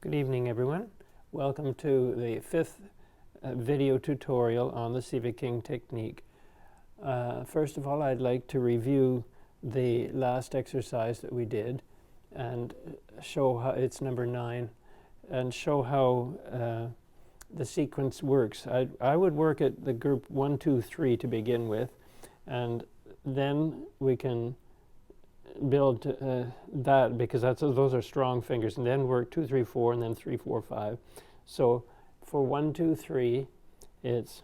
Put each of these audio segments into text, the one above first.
Good evening, everyone. Welcome to the fifth video tutorial on the Sieveking Technique. First of all, I'd like to review the last exercise that we did and show how it's number 9 and show how the sequence works. I would work at the group 1, 2, 3 to begin with, and then we can build that, because those are strong fingers, and then work 2, 3, 4, and then 3, 4, 5. So for 1, 2, 3, it's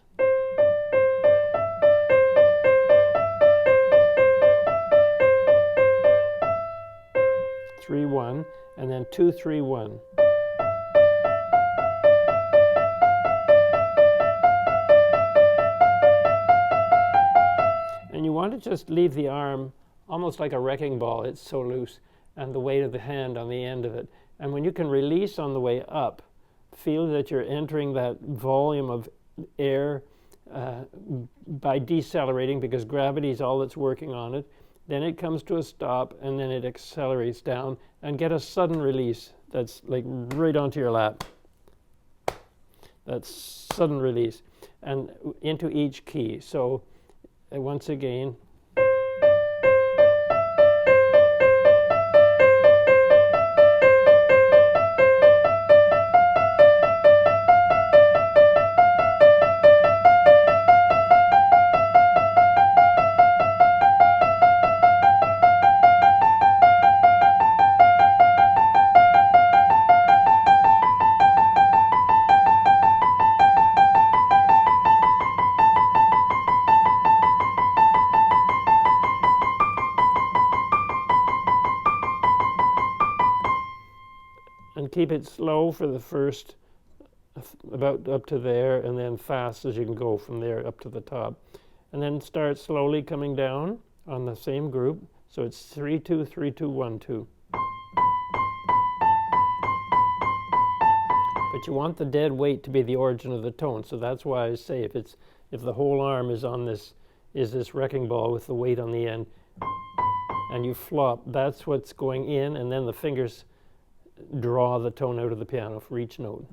three, 1, and then 2, 3, 1. And you want to just leave the arm almost like a wrecking ball. It's so loose, and the weight of the hand on the end of it. And when you can release on the way up, feel that you're entering that volume of air by decelerating, because gravity is all that's working on it. Then it comes to a stop, and then it accelerates down, and get a sudden release that's like right onto your lap. That's sudden release, and into each key. So once again, and keep it slow for the first, about up to there, and then fast as you can go from there up to the top. And then start slowly coming down on the same group. So it's 3, 2, 3, 2, 1, 2. But you want the dead weight to be the origin of the tone. So that's why I say if the whole arm is on this wrecking ball with the weight on the end, and you flop, that's what's going in, and then the fingers draw the tone out of the piano for each note.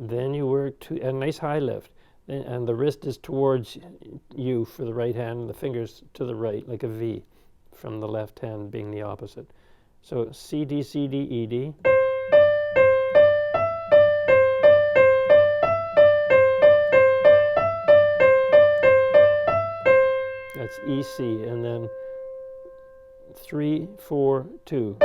Then you work to a nice high lift, and the wrist is towards you for the right hand, and the fingers to the right, like a V, from the left hand being the opposite. So C, D, C, D, E, D. That's E, C, and then 3, 4, 2.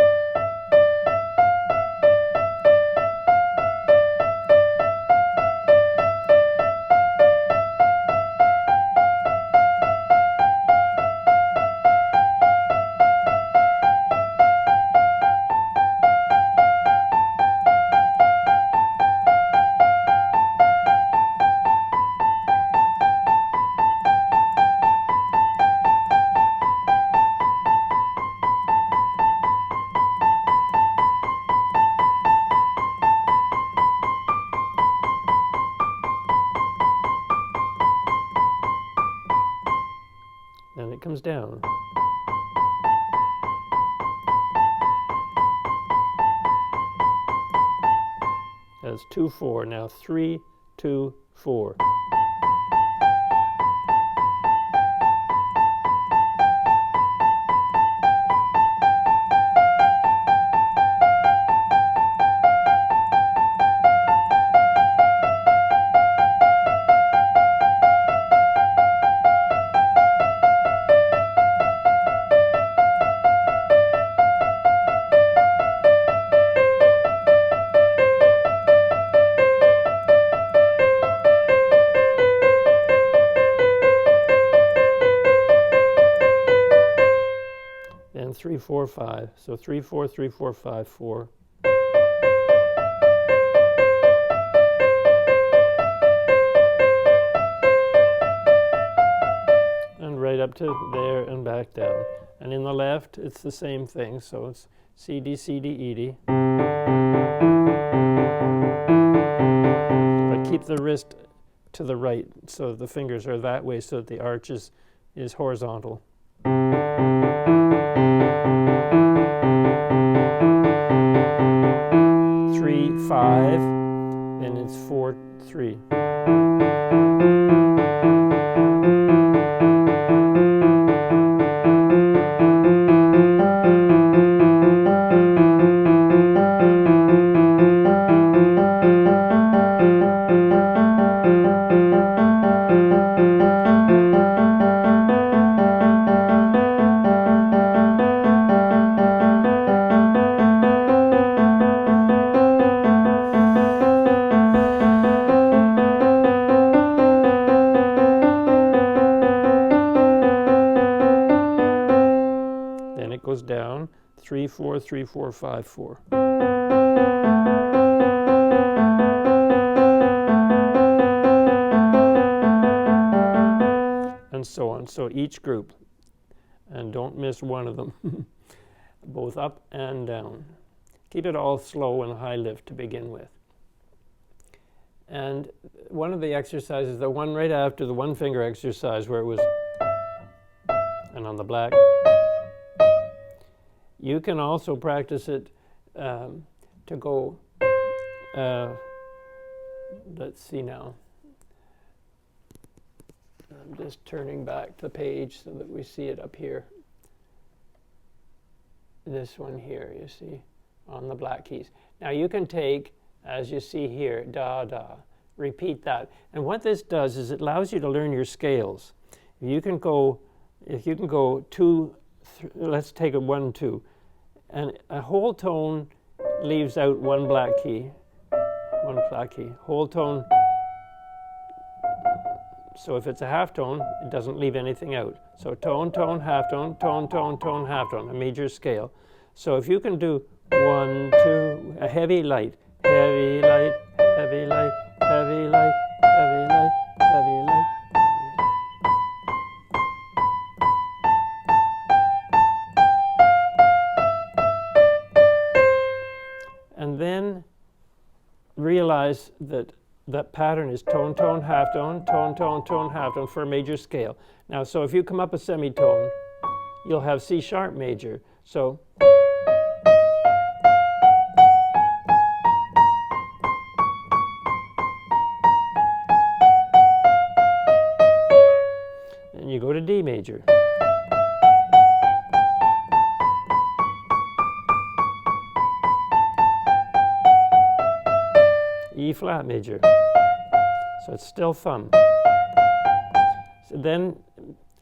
And it comes down. That's 2, 4. Now 3, 2, 4. 3, 4, 5. So 3, 4, 3, 4, 5, 4. And right up to there and back down. And in the left, it's the same thing. So it's C, D, C, D, E, D. But keep the wrist to the right, so the fingers are that way, so that the arch is horizontal. 3, 5, and it's 4, 3. Then it goes down 3, 4, 3, 4, 5, 4. And so on. So each group, and don't miss one of them, both up and down. Keep it all slow and high lift to begin with. And one of the exercises, the one right after the one finger exercise where it was, and on the black, you can also practice it to go, let's see now. I'm just turning back the page so that we see it up here. This one here, you see, on the black keys. Now you can take, as you see here, da, da, repeat that. And what this does is it allows you to learn your scales. If you can go 2, let's take a 1, 2. And a whole tone leaves out one black key. One black key. Whole tone. So if it's a half tone, it doesn't leave anything out. So tone, tone, half tone, tone, tone, tone, half tone, a major scale. So if you can do 1, 2, a heavy, light, heavy, light, heavy, light, heavy, light, heavy, light, heavy, light. And then realize that that pattern is tone, tone, half tone, tone, tone, tone, half tone for a major scale. Now, so if you come up a semitone, you'll have C sharp major. So and you go to D major. E flat major. So it's still thumb. So then,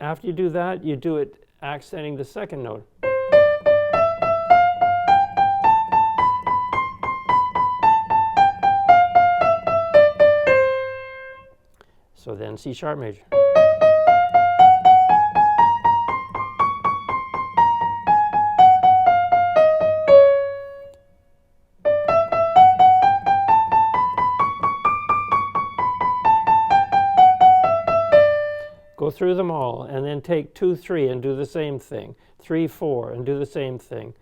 after you do that, you do it accenting the second note. So then C sharp major. Go through them all, and then take 2, 3 and do the same thing. 3, 4 and do the same thing.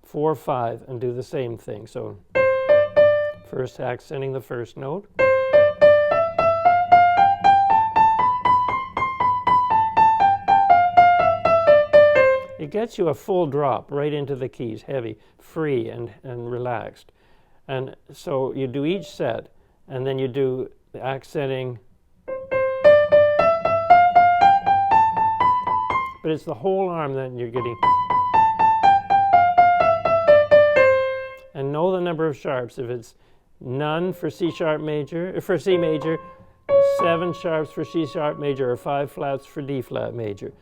4, 5 and do the same thing. So first accenting the first note. It gets you a full drop right into the keys, heavy, free, and relaxed. And so you do each set, and then you do the accenting. But it's the whole arm that you're getting. And know the number of sharps. If it's none for C sharp major, for C major, 7 sharps for C sharp major, or 5 flats for D flat major,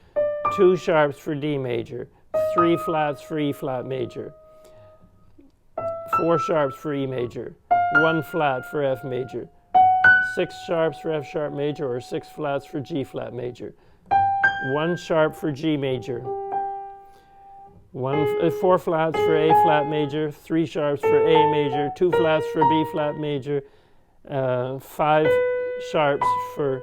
2 sharps for D major, 3 flats for E flat major, 4 sharps for E major, 1 flat for F major, 6 sharps for F sharp major, or 6 flats for G flat major, 1 sharp for G major, 4 flats for A flat major, 3 sharps for A major, 2 flats for B flat major, 5 sharps for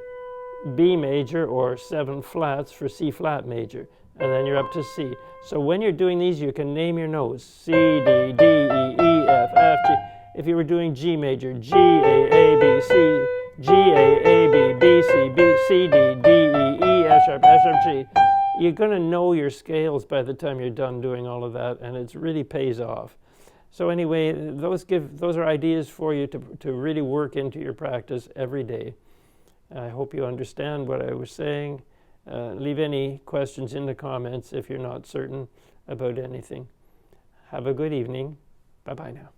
B major, or 7 flats for C flat major, and then you're up to C. So when you're doing these, you can name your notes: C, D, D, E, E, F, F, G. If you were doing G major, G, A, B, C, G, A, B, B, C, B, C, D, D, E, E, F sharp, G. You're going to know your scales by the time you're done doing all of that, and it really pays off. So anyway, those are ideas for you to really work into your practice every day. I hope you understand what I was saying. Leave any questions in the comments if you're not certain about anything. Have a good evening. Bye-bye now.